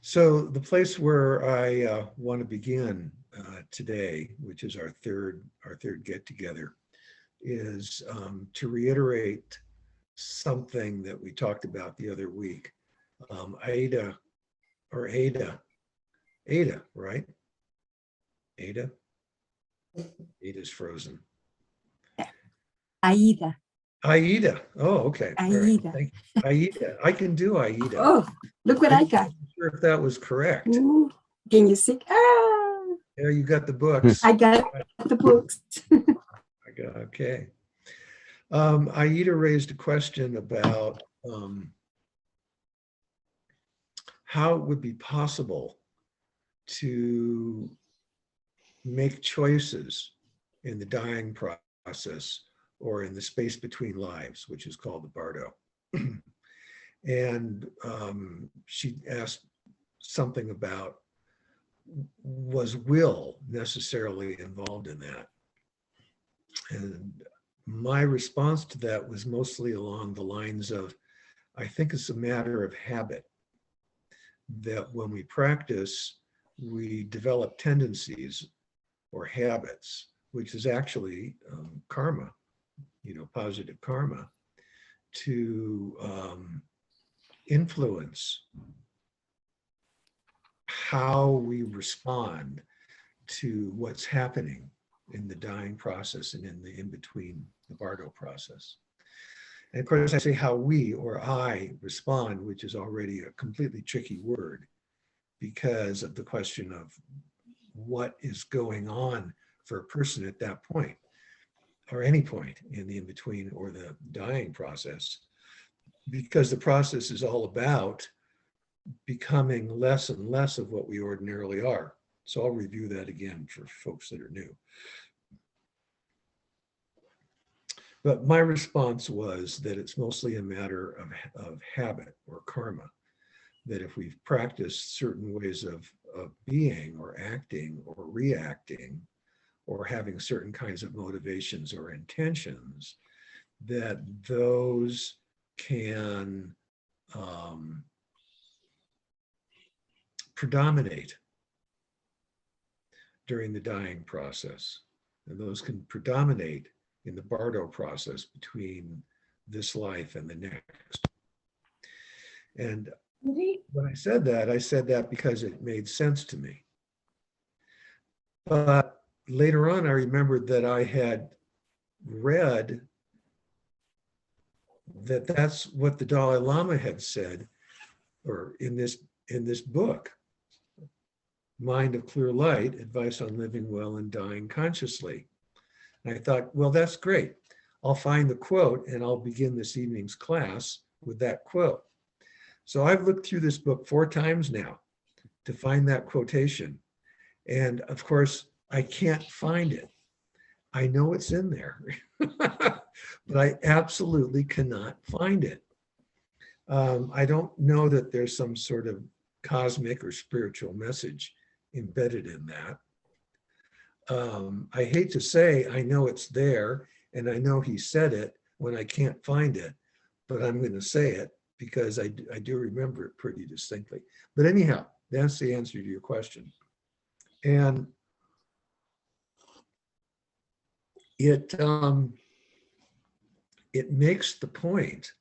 So the place where I want to begin today, which is our third get together, is to reiterate something that we talked about the other week. Ada, right? Ada? Ada's frozen. Aida. Aida. Oh, okay. All right. Aida. Thank you. Aida. I can do Aida. Oh, look what I got. wasn't sure if that was correct. Ooh, can you see? Ah, There you got the books. I got the books. Okay. Aida raised a question about how it would be possible to make choices in the dying process or in the space between lives, which is called the bardo. And she asked something about, was will necessarily involved in that? And my response to that was mostly along the lines of, I think it's a matter of habit, that when we practice, we develop tendencies or habits, which is actually karma, positive karma, to influence how we respond to what's happening in the dying process and in the in-between, the bardo process. And of course, I say how we or I respond, which is already a completely tricky word because of the question of what is going on for a person at that point, or any point in the in-between or the dying process, because the process is all about becoming less and less of what we ordinarily are. So I'll review that again for folks that are new. But my response was that it's mostly a matter of habit or karma, that if we've practiced certain ways of being or acting or reacting or having certain kinds of motivations or intentions, that those can predominate during the dying process. And those can predominate in the bardo process between this life and the next. And when I said that because it made sense to me. But later on, I remembered that I had read that that's what the Dalai Lama had said, or in this book, Mind of Clear Light, Advice on Living Well and Dying Consciously. And I thought, well, that's great. I'll find the quote and I'll begin this evening's class with that quote. So I've looked through this book 4 times now to find that quotation. And of course, I can't find it. I know it's in there, but I absolutely cannot find it. I don't know that there's some sort of cosmic or spiritual message embedded in that. I hate to say I know it's there and I know he said it when I can't find it, but I'm going to say it because I do remember it pretty distinctly. But anyhow, that's the answer to your question. And it makes the point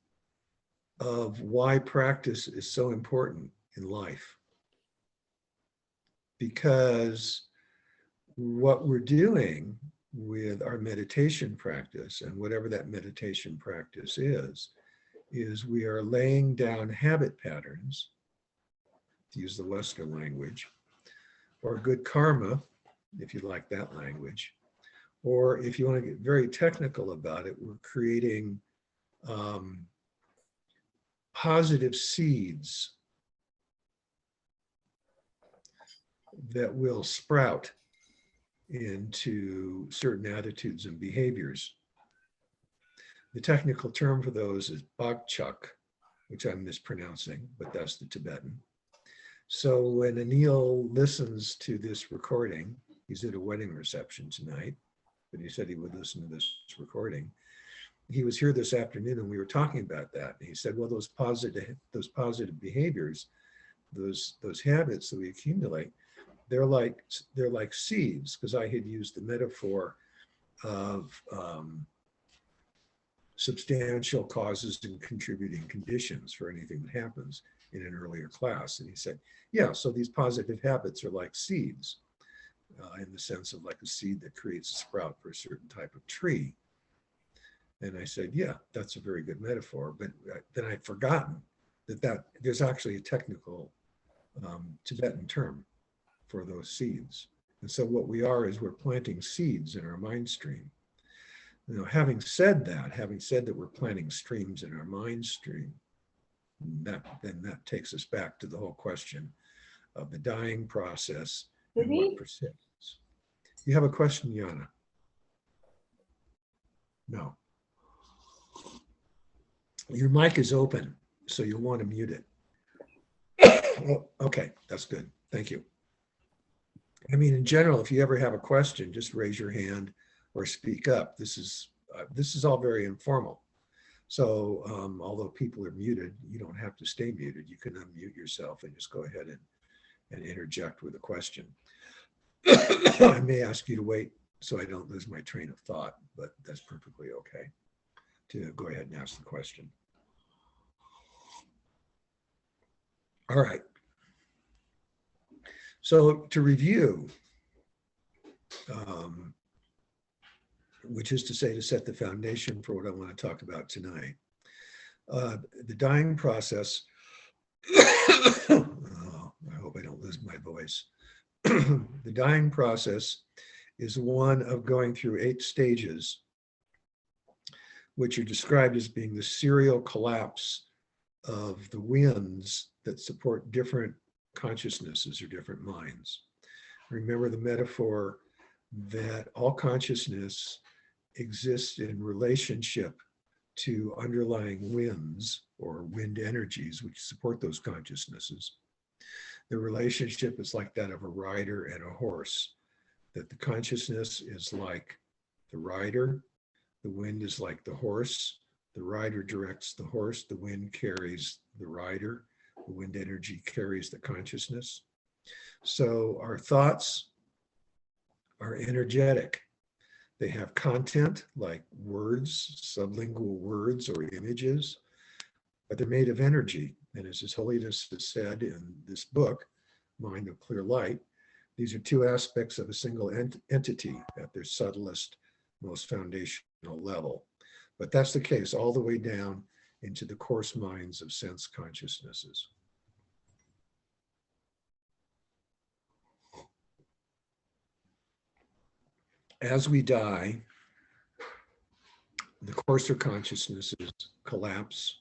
of why practice is so important in life. Because what we're doing with our meditation practice, and whatever that meditation practice is we are laying down habit patterns, to use the Western language, or good karma, if you like that language. Or if you want to get very technical about it, we're creating positive seeds that will sprout into certain attitudes and behaviors. The technical term for those is bagchak, which I'm mispronouncing, but that's the Tibetan. So when Anil listens to this recording, he's at a wedding reception tonight, but he said he would listen to this recording. He was here this afternoon and we were talking about that. And he said, well, those positive behaviors, those habits that we accumulate, they're like seeds, because I had used the metaphor of substantial causes and contributing conditions for anything that happens in an earlier class. And he said, yeah, so these positive habits are like seeds, in the sense of like a seed that creates a sprout for a certain type of tree. And I said, yeah, that's a very good metaphor. But then I'd forgotten that there's actually a technical Tibetan term for those seeds. And so what we are is we're planting seeds in our mind stream. You know, having said that we're planting streams in our mind stream, then that takes us back to the whole question of the dying process and what persists. You have a question, Yana? No. Your mic is open, so you'll want to mute it. Oh, okay, that's good. Thank you. I mean, in general, if you ever have a question, just raise your hand or speak up. This is all very informal. So although people are muted, you don't have to stay muted. You can unmute yourself and just go ahead and interject with a question. I may ask you to wait so I don't lose my train of thought, but that's perfectly okay to go ahead and ask the question. All right. So to review, which is to say to set the foundation for what I want to talk about tonight, the dying process, oh, I hope I don't lose my voice. The dying process is one of going through 8 stages, which are described as being the serial collapse of the winds that support different consciousnesses or different minds. Remember the metaphor that all consciousness exists in relationship to underlying winds or wind energies which support those consciousnesses. The relationship is like that of a rider and a horse, that the consciousness is like the rider, the wind is like the horse, the rider directs the horse, the wind carries the rider, the wind energy carries the consciousness. So our thoughts are energetic. They have content like words, sublingual words or images, but they're made of energy. And as His Holiness has said in this book, Mind of Clear Light, these are 2 aspects of a single entity at their subtlest, most foundational level. But that's the case all the way down into the coarse minds of sense consciousnesses. As we die, the coarser consciousnesses collapse,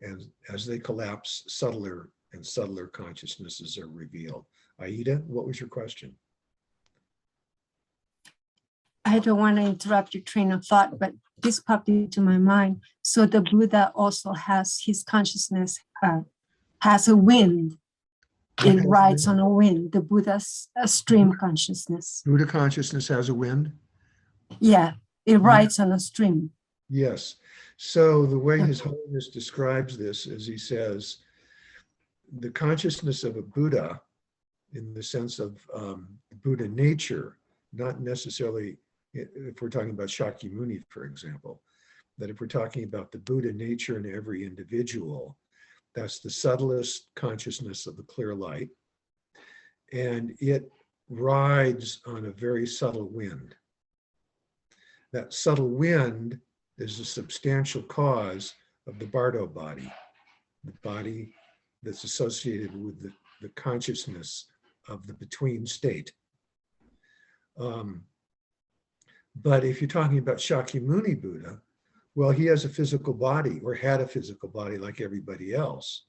and as they collapse, subtler and subtler consciousnesses are revealed. Aida, what was your question? I don't want to interrupt your train of thought, but this popped into my mind. So the Buddha also has his consciousness, has a wind. It rides on a wind. The Buddha's stream consciousness. Buddha consciousness has a wind? Yeah, it rides on a stream. Yes. So the way His Holiness describes this is he says, the consciousness of a Buddha, in the sense of Buddha nature, not necessarily if we're talking about Shakyamuni, for example, that if we're talking about the Buddha nature in every individual, that's the subtlest consciousness of the clear light. And it rides on a very subtle wind. That subtle wind is a substantial cause of the Bardo body, the body that's associated with the consciousness of the between state. But if you're talking about Shakyamuni Buddha, well, he has a physical body, or had a physical body like everybody else.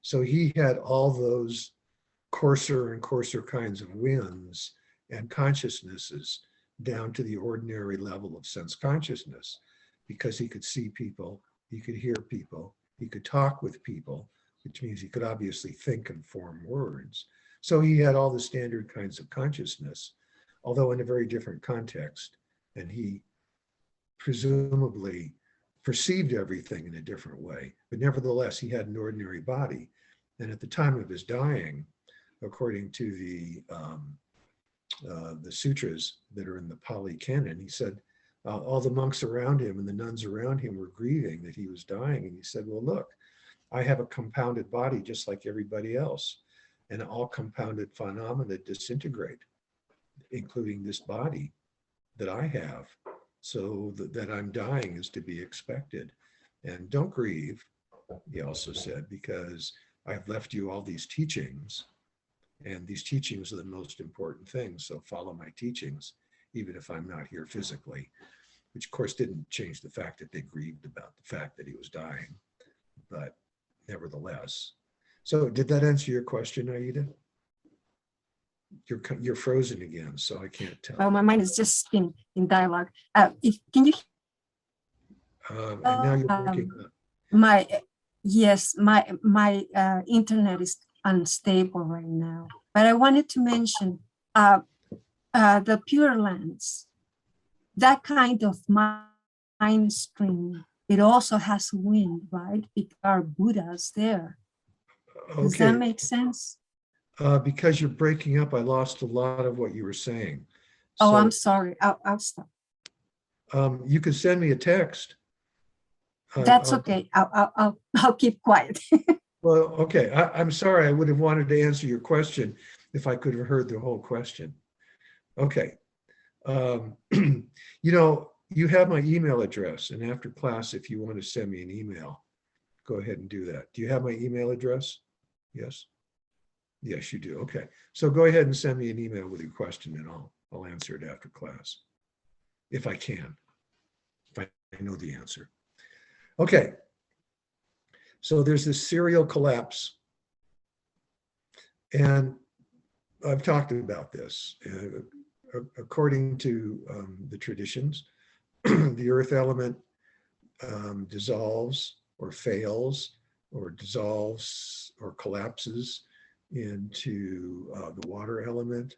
So he had all those coarser and coarser kinds of winds and consciousnesses down to the ordinary level of sense consciousness, because he could see people, he could hear people, he could talk with people, which means he could obviously think and form words. So he had all the standard kinds of consciousness, although in a very different context. And he presumably perceived everything in a different way, but nevertheless, he had an ordinary body. And at the time of his dying, according to the sutras that are in the Pali Canon, he said all the monks around him and the nuns around him were grieving that he was dying. And he said, well, look, I have a compounded body just like everybody else, and all compounded phenomena disintegrate, including this body that I have. So that I'm dying is to be expected. And don't grieve, he also said, because I've left you all these teachings, and these teachings are the most important things. So follow my teachings, even if I'm not here physically, which of course didn't change the fact that they grieved about the fact that he was dying, but nevertheless. So did that answer your question, Aida? You're frozen again, so I can't tell. Well, my mind is just in dialogue. Can you? And now you're breaking up. My internet is unstable right now. But I wanted to mention the Pure Lands. That kind of mind stream. It also has wind, right? Because there are Buddhas there. Does that make sense? Because you're breaking up, I lost a lot of what you were saying. Oh, I'm sorry. I'll stop. You could send me a text. That's okay. I'll keep quiet. Well, okay. I'm sorry. I would have wanted to answer your question if I could have heard the whole question. Okay. You know, you have my email address, and after class, if you want to send me an email, go ahead and do that. Do you have my email address? Yes. Yes, you do. Okay. So go ahead and send me an email with your question, and I'll answer it after class, if I can, if I know the answer. Okay. So there's this serial collapse, and I've talked about this. According to the traditions, the earth element dissolves or fails or dissolves or collapses into the water element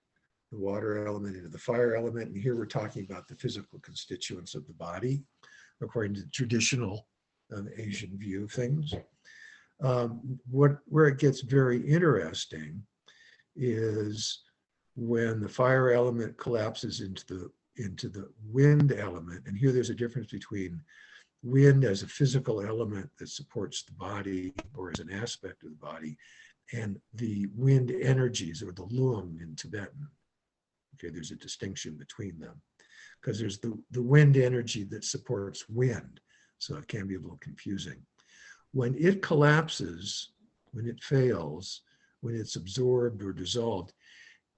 into the fire element. And here we're talking about the physical constituents of the body, according to the traditional Asian view of things. Where it gets very interesting is when the fire element collapses into the wind element. And here there's a difference between wind as a physical element that supports the body or as an aspect of the body, and the wind energies, or the lung in Tibetan. Okay, there's a distinction between them because there's the wind energy that supports wind. So it can be a little confusing. When it collapses, when it fails, when it's absorbed or dissolved,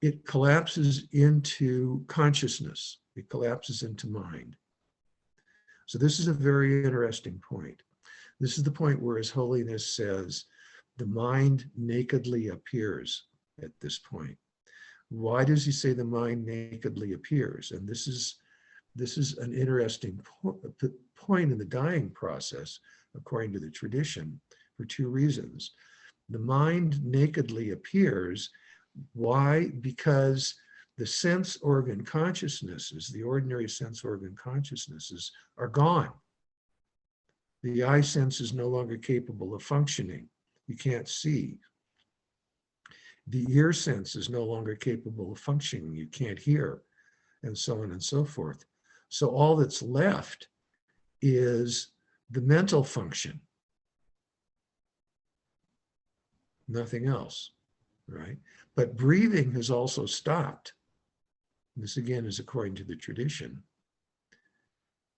it collapses into consciousness. It collapses into mind. So this is a very interesting point. This is the point where His Holiness says the mind nakedly appears at this point. Why does he say the mind nakedly appears? And this is an interesting point in the dying process, according to the tradition, for two reasons. The mind nakedly appears. Why? Because the sense organ consciousnesses, the ordinary sense organ consciousnesses, are gone. The eye sense is no longer capable of functioning. You can't see. The ear sense is no longer capable of functioning. You can't hear, and so on and so forth. So all that's left is the mental function. Nothing else, right? But breathing has also stopped. This again is according to the tradition.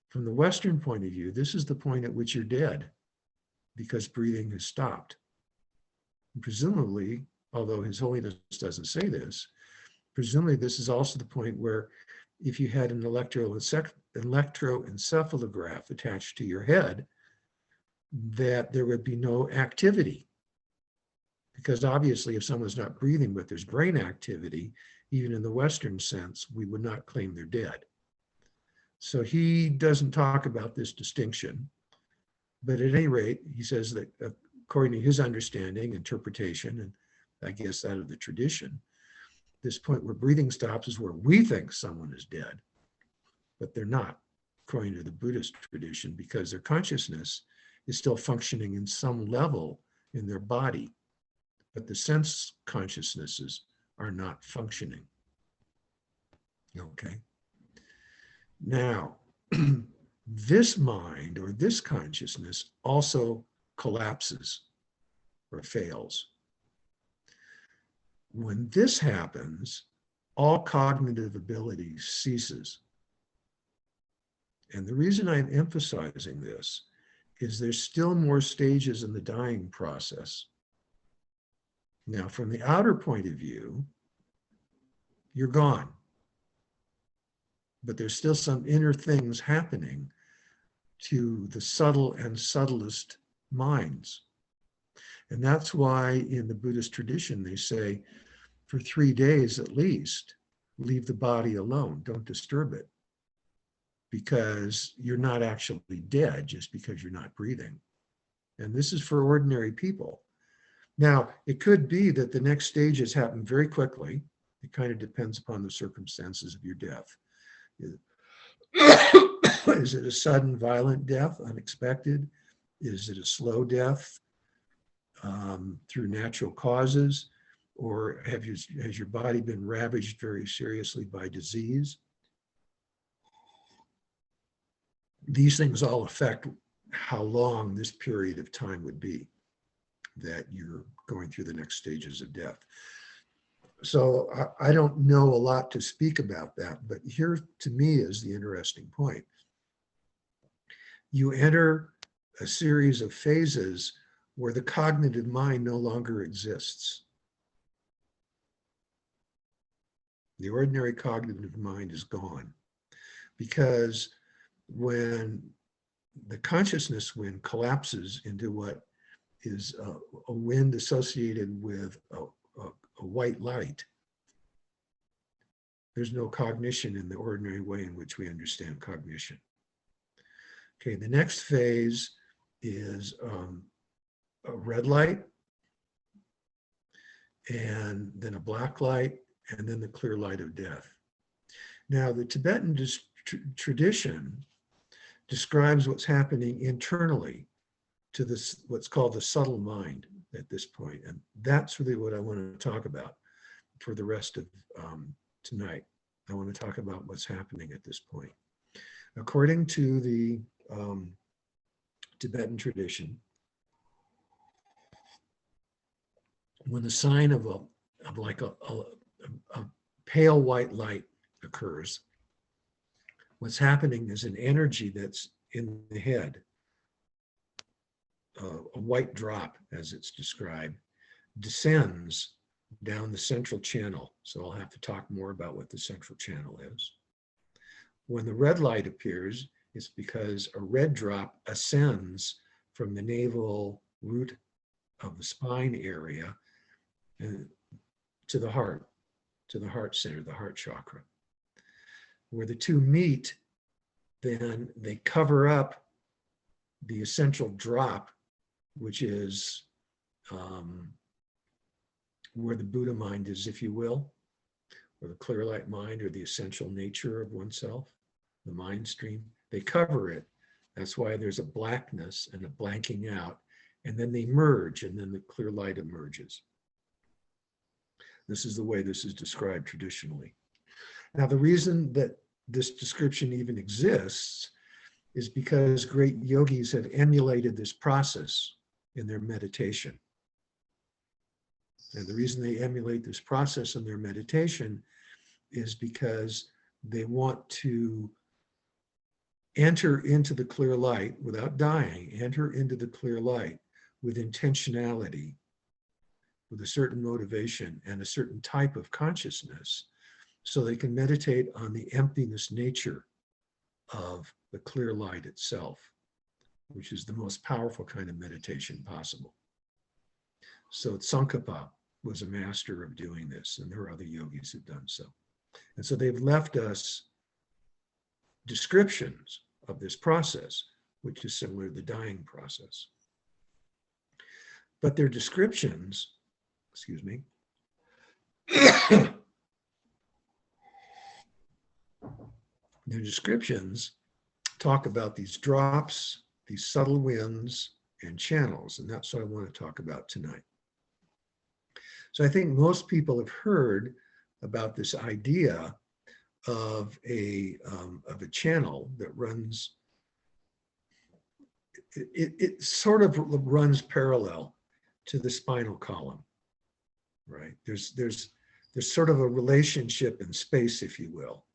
From the Western point of view, this is the point at which you're dead, because breathing has stopped. And presumably, although His Holiness doesn't say this, presumably this is also the point where if you had an electroencephalograph attached to your head, that there would be no activity. Because obviously if someone's not breathing but there's brain activity, even in the Western sense, we would not claim they're dead. So he doesn't talk about this distinction. But at any rate, he says that according to his understanding, interpretation, and I guess that of the tradition, this point where breathing stops is where we think someone is dead, but they're not, according to the Buddhist tradition, because their consciousness is still functioning in some level in their body. but the sense consciousnesses are not functioning. Okay. Now, this mind or this consciousness also collapses or fails. When this happens, all cognitive ability ceases. And the reason I'm emphasizing this is there's still more stages in the dying process. Now, from the outer point of view, you're gone. But there's still some inner things happening to the subtle and subtlest minds. And that's why in the Buddhist tradition, they say, for 3 days at least, leave the body alone, don't disturb it. Because you're not actually dead just because you're not breathing. And this is for ordinary people. Now, it could be that the next stages happen very quickly. It kind of depends upon the circumstances of your death. Is it a sudden, violent death, unexpected? Is it a slow death through natural causes? Or has your body been ravaged very seriously by disease? These things all affect how long this period of time would be that you're going through the next stages of death. So I don't know a lot to speak about that, but here to me is the interesting point. You enter a series of phases where the cognitive mind no longer exists. The ordinary cognitive mind is gone because when the consciousness wind collapses into what is a wind associated with a white light, there's no cognition in the ordinary way in which we understand cognition. Okay, the next phase is a red light, and then a black light, and then the clear light of death. Now, the Tibetan tradition describes what's happening internally to this, what's called the subtle mind at this point. And that's really what I want to talk about for the rest of tonight. I want to talk about what's happening at this point. According to the Tibetan tradition, when the sign of a pale white light occurs, what's happening is an energy that's in the head, a white drop, as it's described, descends down the central channel. So I'll have to talk more about what the central channel is. When the red light appears, it's because a red drop ascends from the navel root of the spine area to the heart center, the heart chakra. Where the two meet, then they cover up the essential drop, which is where the Buddha mind is, if you will, or the clear light mind, or the essential nature of oneself, the mind stream. They cover it. That's why there's a blackness and a blanking out, and then they merge, and then the clear light emerges. This is the way this is described traditionally. Now, the reason that this description even exists is because great yogis have emulated this process in their meditation. And the reason they emulate this process in their meditation is because they want to enter into the clear light without dying, enter into the clear light with intentionality, with a certain motivation and a certain type of consciousness, so they can meditate on the emptiness nature of the clear light itself, which is the most powerful kind of meditation possible. So Tsongkhapa was a master of doing this, and there are other yogis who've done so. And so they've left us descriptions of this process, which is similar to the dying process. But their descriptions, their descriptions talk about these drops, these subtle winds and channels, and that's what I want to talk about tonight. So I think most people have heard about this idea of a channel that runs. It sort of runs parallel to the spinal column, right? There's sort of a relationship in space, if you will,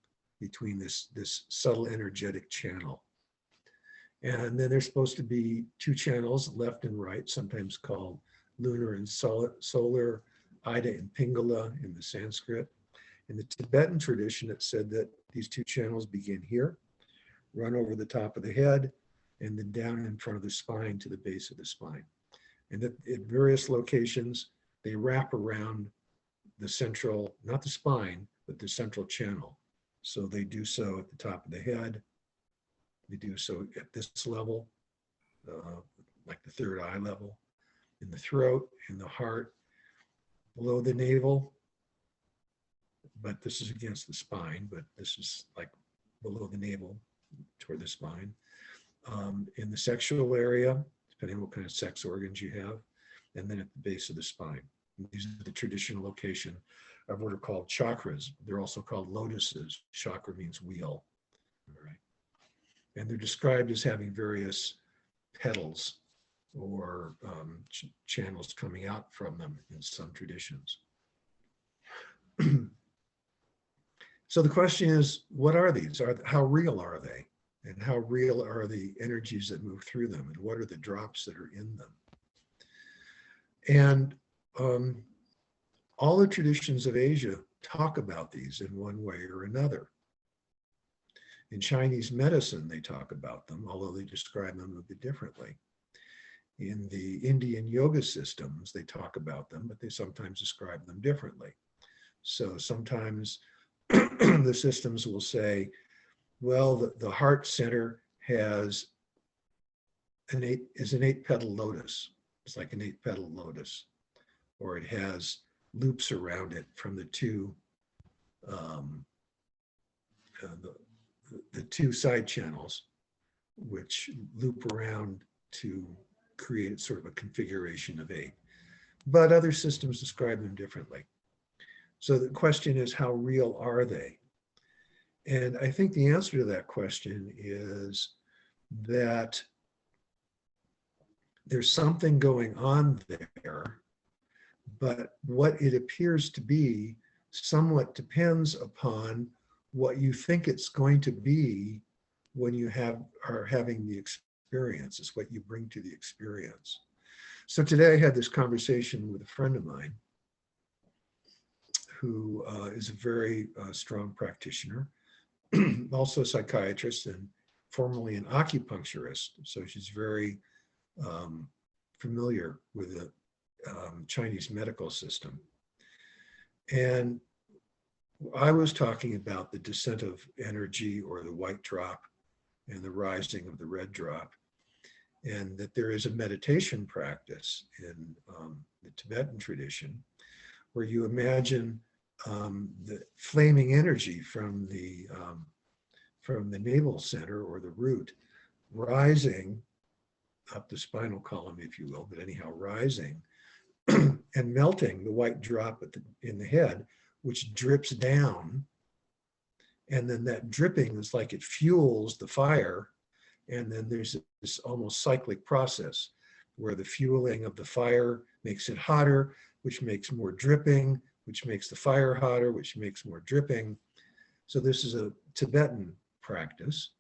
between this subtle energetic channel. And then there's supposed to be two channels, left and right, sometimes called lunar and solar, Ida and Pingala in the Sanskrit. In the Tibetan tradition, it said that these two channels begin here, run over the top of the head, and then down in front of the spine to the base of the spine. And that at various locations, they wrap around the central, not the spine, but the central channel. So they do so at the top of the head. They do so at this level, like the third eye level, in the throat, in the heart, below the navel. But this is against the spine, but this is like below the navel toward the spine. In the sexual area, depending on what kind of sex organs you have, and then at the base of the spine. And these are the traditional location of what are called chakras. They're also called lotuses. Chakra means wheel, all right? And they're described as having various petals or channels coming out from them in some traditions. So the question is, what are these? How real are they? And how real are the energies that move through them? And what are the drops that are in them? And all the traditions of Asia talk about these in one way or another. In Chinese medicine, they talk about them, although they describe them a bit differently. In the Indian yoga systems, they talk about them, but they sometimes describe them differently. So sometimes the systems will say, well, the heart center has an eight-petal lotus. It's like an 8-petal lotus, or it has loops around it from the two the two side channels, which loop around to create sort of a configuration of 8. But other systems describe them differently. So the question is, how real are they? And I think the answer to that question is that there's something going on there, but what it appears to be somewhat depends upon what you think it's going to be when you are having the experience. It's what you bring to the experience. So today I had this conversation with a friend of mine who is a very strong practitioner, also a psychiatrist and formerly an acupuncturist. So she's very familiar with the Chinese medical system. And I was talking about the descent of energy, or the white drop, and the rising of the red drop, and that there is a meditation practice in the Tibetan tradition where you imagine the flaming energy from the navel center, or the root, rising up the spinal column, if you will, but anyhow, rising and melting the white drop in the head, which drips down. And then that dripping is like it fuels the fire. And then there's this almost cyclic process where the fueling of the fire makes it hotter, which makes more dripping, which makes the fire hotter, which makes more dripping. So this is a Tibetan practice.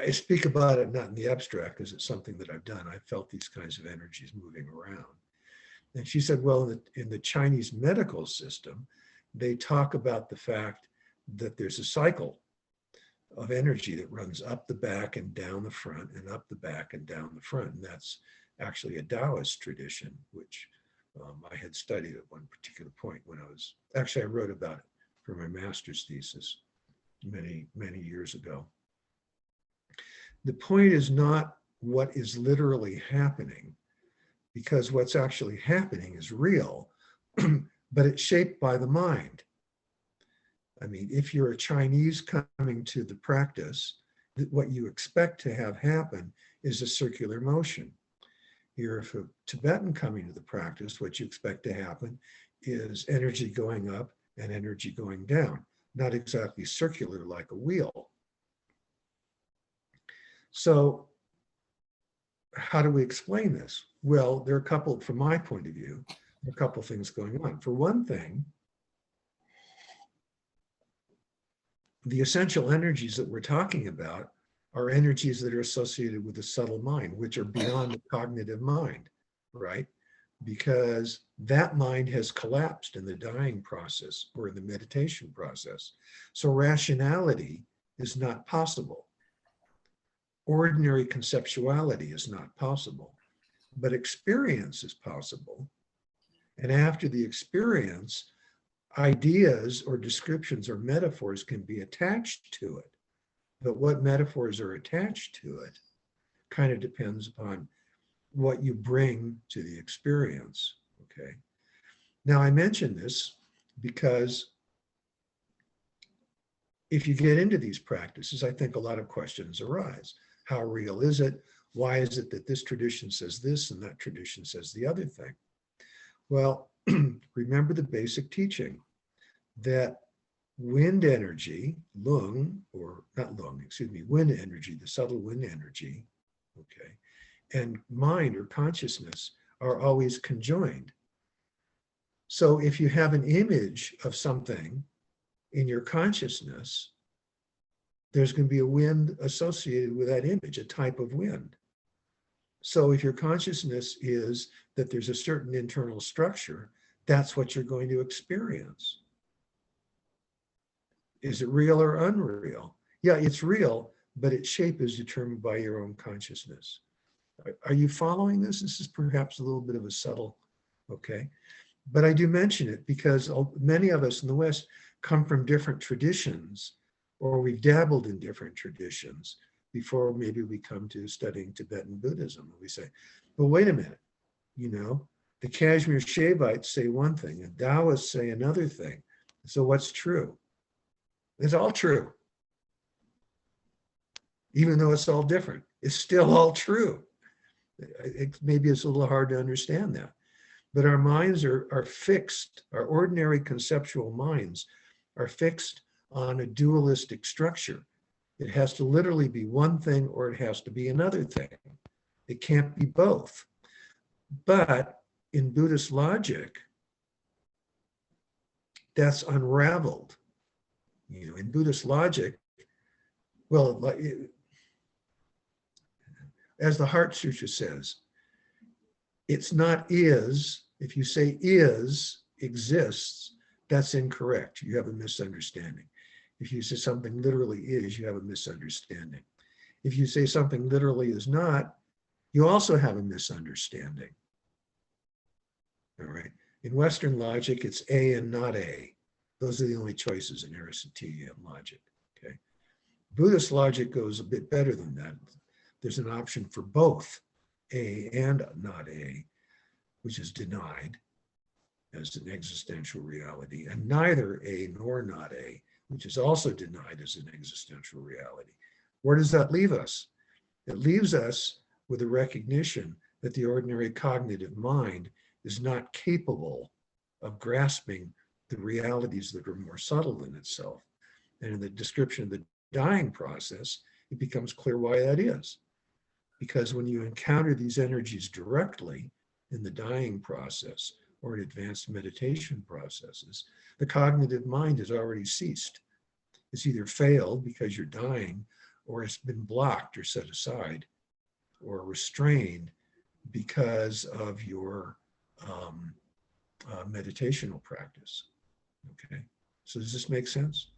I speak about it not in the abstract, because it's something that I've done. I felt these kinds of energies moving around. And she said, well, in the Chinese medical system, they talk about the fact that there's a cycle of energy that runs up the back and down the front, and up the back and down the front. And that's actually a Taoist tradition, which I had studied at one particular point when I wrote about it for my master's thesis many, many years ago. The point is not what is literally happening, because what's actually happening is real, but it's shaped by the mind. I mean, if you're a Chinese coming to the practice, what you expect to have happen is a circular motion. You're a Tibetan coming to the practice, what you expect to happen is energy going up and energy going down, not exactly circular like a wheel. So how do we explain this? Well, there are a couple, from my point of view, a couple things going on. For one thing, the essential energies that we're talking about are energies that are associated with the subtle mind, which are beyond the cognitive mind, right? Because that mind has collapsed in the dying process or in the meditation process. So rationality is not possible. Ordinary conceptuality is not possible, but experience is possible. And after the experience, ideas or descriptions or metaphors can be attached to it. But what metaphors are attached to it kind of depends upon what you bring to the experience, okay? Now, I mention this because if you get into these practices, I think a lot of questions arise. How real is it? Why is it that this tradition says this and that tradition says the other thing? Well, remember the basic teaching that wind energy, lung, or not lung, excuse me, wind energy, the subtle wind energy, okay, and mind or consciousness are always conjoined. So if you have an image of something in your consciousness, there's going to be a wind associated with that image, a type of wind. So if your consciousness is that there's a certain internal structure, that's what you're going to experience. Is it real or unreal? Yeah, it's real, but its shape is determined by your own consciousness. Are you following this? This is perhaps a little bit of a subtle, okay? But I do mention it because many of us in the West come from different traditions, or we've dabbled in different traditions before maybe we come to studying Tibetan Buddhism. We say, well, wait a minute, you know, the Kashmir Shaivites say one thing and Taoists say another thing. So what's true? It's all true. Even though it's all different, it's still all true. Maybe it's a little hard to understand that. But our minds are fixed, our ordinary conceptual minds are fixed on a dualistic structure. It has to literally be one thing or it has to be another thing. It can't be both. But in Buddhist logic, that's unraveled. You know, in Buddhist logic, well, as the Heart Sutra says, it's not is. If you say is, exists, that's incorrect. You have a misunderstanding. If you say something literally is, you have a misunderstanding. If you say something literally is not, you also have a misunderstanding. All right. In Western logic, it's A and not A. Those are the only choices in Aristotelian logic. Okay. Buddhist logic goes a bit better than that. There's an option for both A and not A, which is denied as an existential reality, and neither A nor not A, which is also denied as an existential reality. Where does that leave us? It leaves us with a recognition that the ordinary cognitive mind is not capable of grasping the realities that are more subtle than itself. And in the description of the dying process, it becomes clear why that is. Because when you encounter these energies directly in the dying process or in advanced meditation processes, the cognitive mind has already ceased. It's either failed because you're dying, or it's been blocked or set aside or restrained because of your meditational practice. Okay, so does this make sense?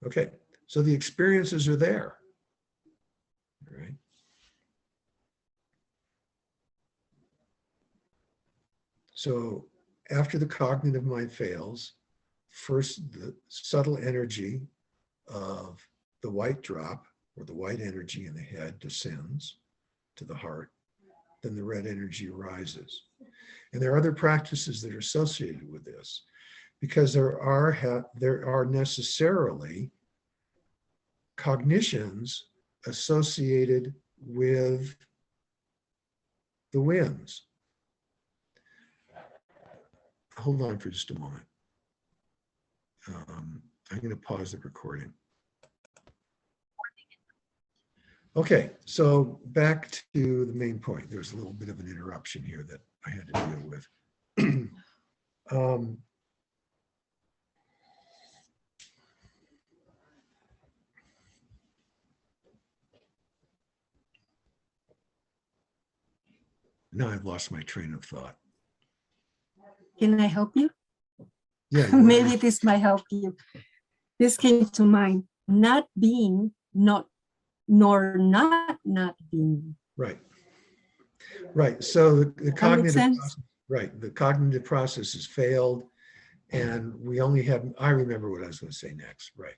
Okay, so the experiences are there, right? So after the cognitive mind fails, first the subtle energy of the white drop or the white energy in the head descends to the heart, then the red energy rises. And there are other practices that are associated with this, because there are necessarily cognitions associated with the winds. Hold on for just a moment. I'm going to pause the recording. Okay, so back to the main point. There's a little bit of an interruption here that I had to deal with. Now I've lost my train of thought. Can I help you? Yeah, Maybe this might help you. This came to mind. Not being, not being. right. Right. So the cognitive sense? process, right. The cognitive process has failed, and we only have, I remember what I was going to say next, right.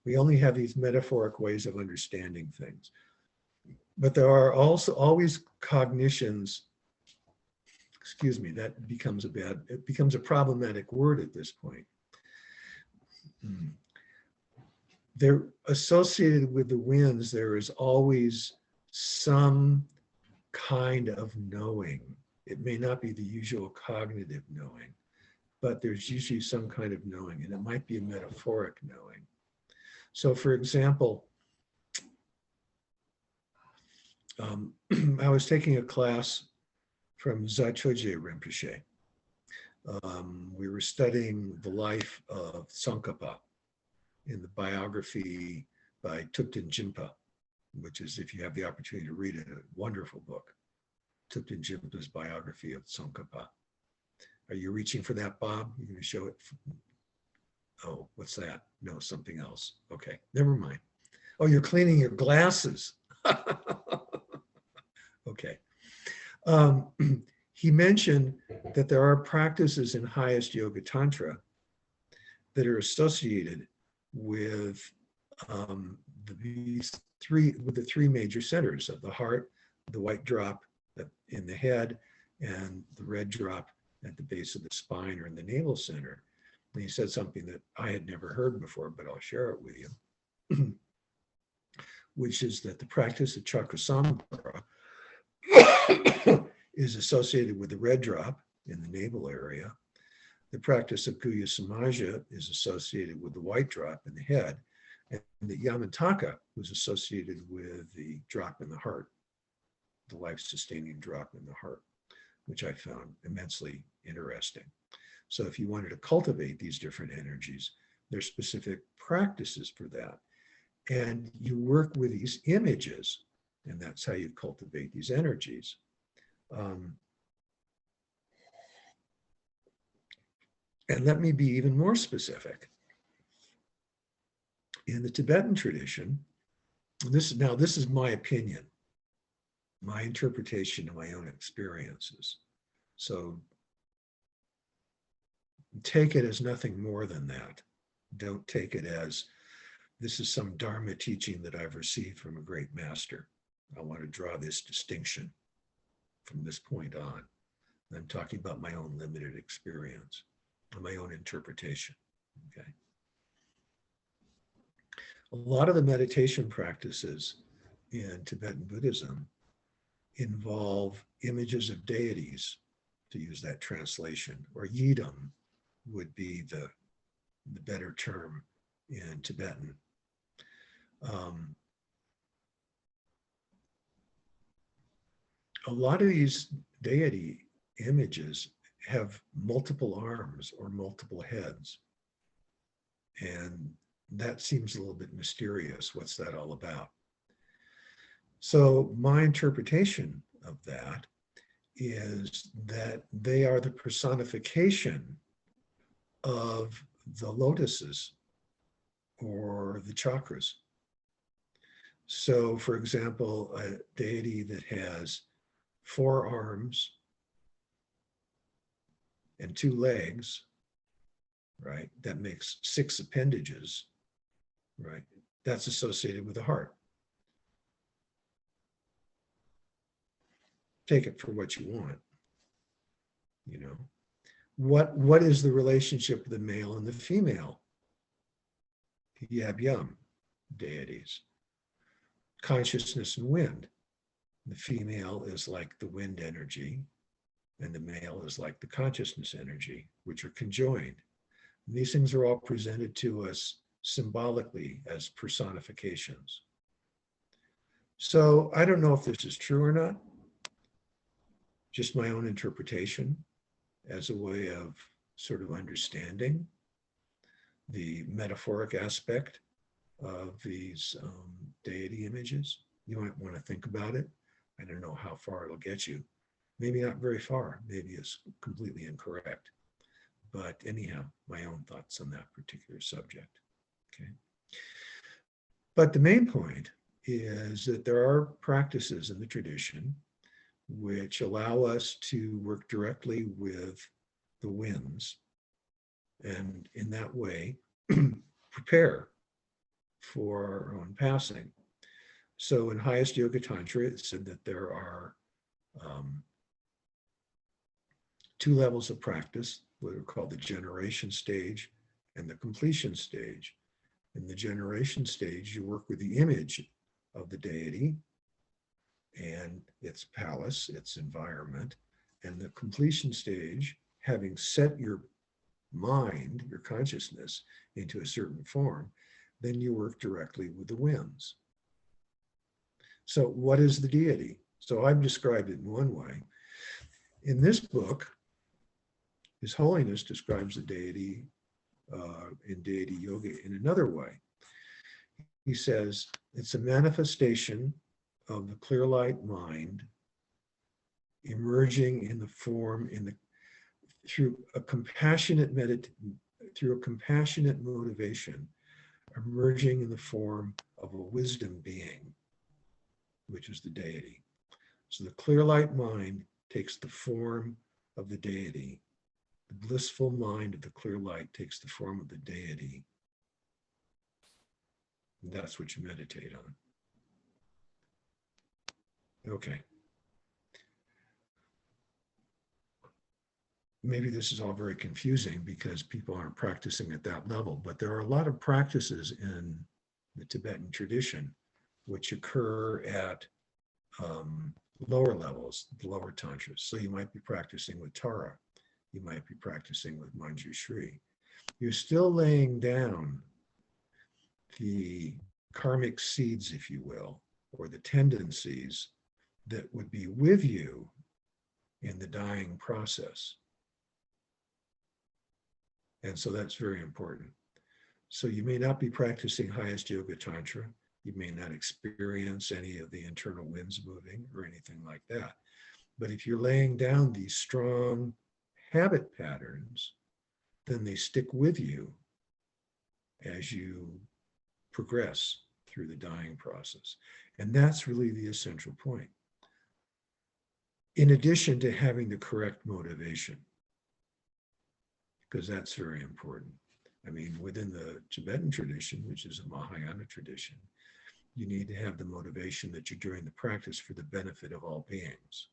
We only have these metaphoric ways of understanding things. But there are also always cognitions, excuse me, that becomes it becomes a problematic word at this point. They're associated with the winds. There is always some kind of knowing. It may not be the usual cognitive knowing, but there's usually some kind of knowing, and it might be a metaphoric knowing. So for example, I was taking a class from Zopa Rinpoche. We were studying the life of Tsongkhapa in the biography by Thupten Jinpa, which is, if you have the opportunity to read it, a wonderful book, Thupten Jinpa's biography of Tsongkhapa. Are you reaching for that, Bob? You're going to show it? Oh, what's that? No, something else. Okay, never mind. Oh, you're cleaning your glasses. Okay. He mentioned that there are practices in highest yoga tantra that are associated with the three major centers of the heart, the white drop in the head, and the red drop at the base of the spine or in the navel center. And he said something that I had never heard before, but I'll share it with you, which is that the practice of Chakrasambhara is associated with the red drop in the navel area. The practice of Guhya Samaja is associated with the white drop in the head, and the Yamantaka was associated with the drop in the heart, the life-sustaining drop in the heart, which I found immensely interesting. So if you wanted to cultivate these different energies, there's specific practices for that. And you work with these images, and that's how you cultivate these energies. And let me be even more specific. In the Tibetan tradition, this is my opinion, my interpretation of my own experiences. So take it as nothing more than that. Don't take it as this is some Dharma teaching that I've received from a great master. I want to draw this distinction from this point on. I'm talking about my own limited experience, my own interpretation, okay? A lot of the meditation practices in Tibetan Buddhism involve images of deities, to use that translation, or yidam would be the better term in Tibetan. A lot of these deity images have multiple arms or multiple heads. And that seems a little bit mysterious. What's that all about? So my interpretation of that is that they are the personification of the lotuses or the chakras. So for example, a deity that has 4 arms and 2 legs, right? That makes 6 appendages, right? That's associated with the heart. Take it for what you want, you know. What is the relationship of the male and the female Yab Yum deities? Consciousness and wind. The female is like the wind energy, and the male is like the consciousness energy, which are conjoined. And these things are all presented to us symbolically as personifications. So I don't know if this is true or not, just my own interpretation as a way of sort of understanding the metaphoric aspect of these deity images. You might want to think about it. I don't know how far it'll get you. Maybe not very far. Maybe it's completely incorrect. But anyhow, my own thoughts on that particular subject. Okay. But the main point is that there are practices in the tradition which allow us to work directly with the winds, and in that way prepare for our own passing. So in Highest Yoga Tantra, it said that there are 2 levels of practice, what are called the generation stage and the completion stage. In the generation stage, you work with the image of the deity and its palace, its environment. And the completion stage, having set your mind, your consciousness, into a certain form, then you work directly with the winds. So what is the deity? So I've described it in one way. In this book, His Holiness describes the deity in deity yoga in another way. He says it's a manifestation of the clear light mind emerging in the form through a compassionate motivation, emerging in the form of a wisdom being, which is the deity. So the clear light mind takes the form of the deity. The blissful mind of the clear light takes the form of the deity. And that's what you meditate on. Okay. Maybe this is all very confusing because people aren't practicing at that level, but there are a lot of practices in the Tibetan tradition which occur at lower levels, the lower tantras. So you might be practicing with Tara. You might be practicing with Manjushri. You're still laying down the karmic seeds, if you will, or the tendencies that would be with you in the dying process. And so that's very important. So you may not be practicing highest yoga tantra. You may not experience any of the internal winds moving or anything like that. But if you're laying down these strong habit patterns, then they stick with you as you progress through the dying process. And that's really the essential point. In addition to having the correct motivation, because that's very important. I mean, within the Tibetan tradition, which is a Mahayana tradition, you need to have the motivation that you're doing the practice for the benefit of all beings.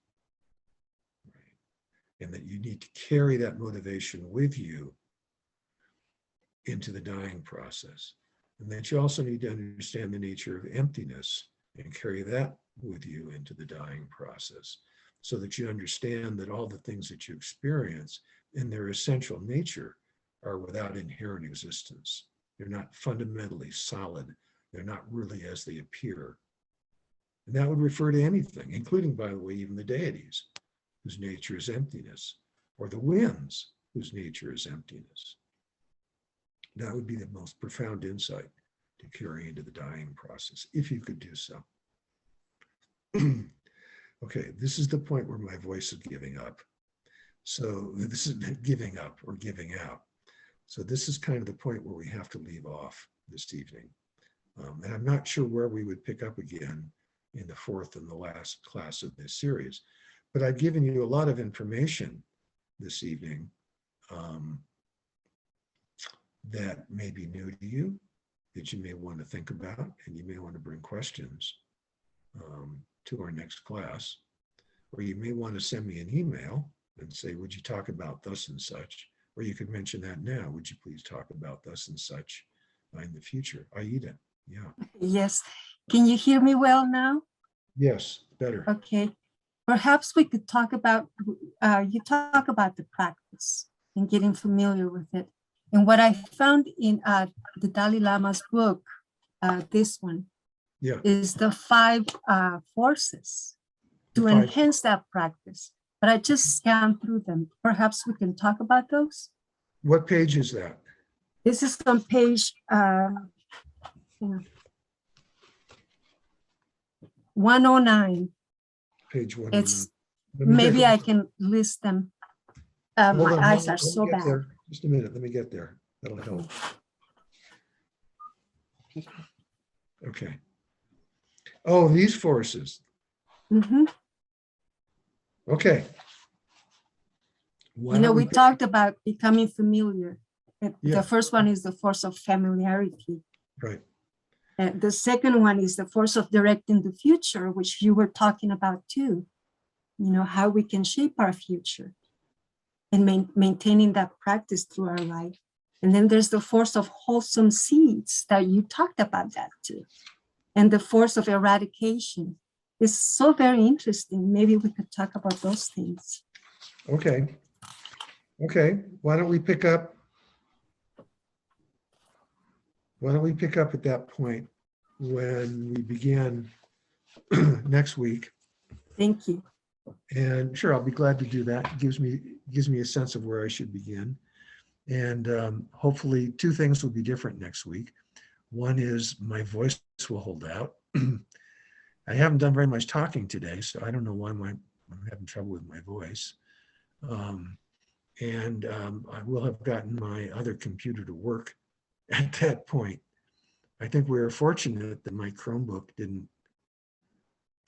Right? And that you need to carry that motivation with you into the dying process. And that you also need to understand the nature of emptiness and carry that with you into the dying process, so that you understand that all the things that you experience in their essential nature are without inherent existence. They're not fundamentally solid. They're not really as they appear. And that would refer to anything, including, by the way, even the deities, whose nature is emptiness, or the winds, whose nature is emptiness. That would be the most profound insight to carry into the dying process, if you could do so. Okay, this is the point where my voice is giving up. So this is giving up or giving out. So this is kind of the point where we have to leave off this evening. And I'm not sure where we would pick up again in the fourth and the last class of this series, but I've given you a lot of information this evening that may be new to you, that you may want to think about, and you may want to bring questions to our next class, or you may want to send me an email and say, would you talk about thus and such? Or you could mention that now. Would you please talk about thus and such in the future? Aida, yeah. Yes. Can you hear me well now? Yes, better. Okay. Perhaps we could talk about, you talk about the practice and getting familiar with it. And what I found in the Dalai Lama's book, this one, Yeah. is the 5 forces The to 5. enhance that practice. But I just scanned through them. Perhaps we can talk about those. What page is that? This is on page 109. Page 109. It's Let me maybe get I there. can list them. Hold My on, eyes let are me so get bad. there. Just a minute. Let me get there. That'll help. Okay. Oh, these forces. Mhm. Okay. Why You know, don't we talked about becoming familiar. Yeah. The first one is the force of familiarity. Right. And the second one is the force of directing the future, which you were talking about too. You know, how we can shape our future and maintaining that practice through our life. And then there's the force of wholesome seeds that you talked about that too. And the force of eradication is so very interesting. Maybe we could talk about those things. Okay. Okay. Why don't we pick up? Why don't we pick up at that point when we begin next week? Thank you. And sure, I'll be glad to do that. It gives me a sense of where I should begin. And hopefully 2 things will be different next week. One is my voice will hold out. I haven't done very much talking today, so I don't know why I'm having trouble with my voice. I will have gotten my other computer to work at that point. I think we were fortunate that my Chromebook didn't,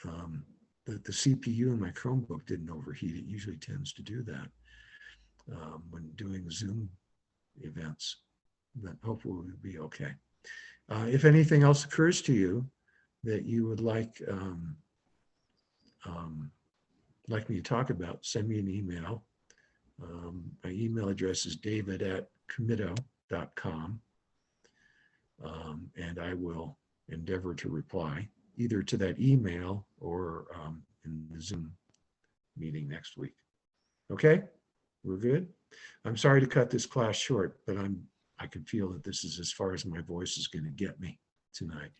that the CPU in my Chromebook didn't overheat. It usually tends to do that when doing Zoom events. But hopefully we'll be okay. If anything else occurs to you that you would like me to talk about, send me an email. My email address is david@komito.com. And I will endeavor to reply either to that email or in the Zoom meeting next week. Okay, we're good. I'm sorry to cut this class short, but I can feel that this is as far as my voice is going to get me tonight.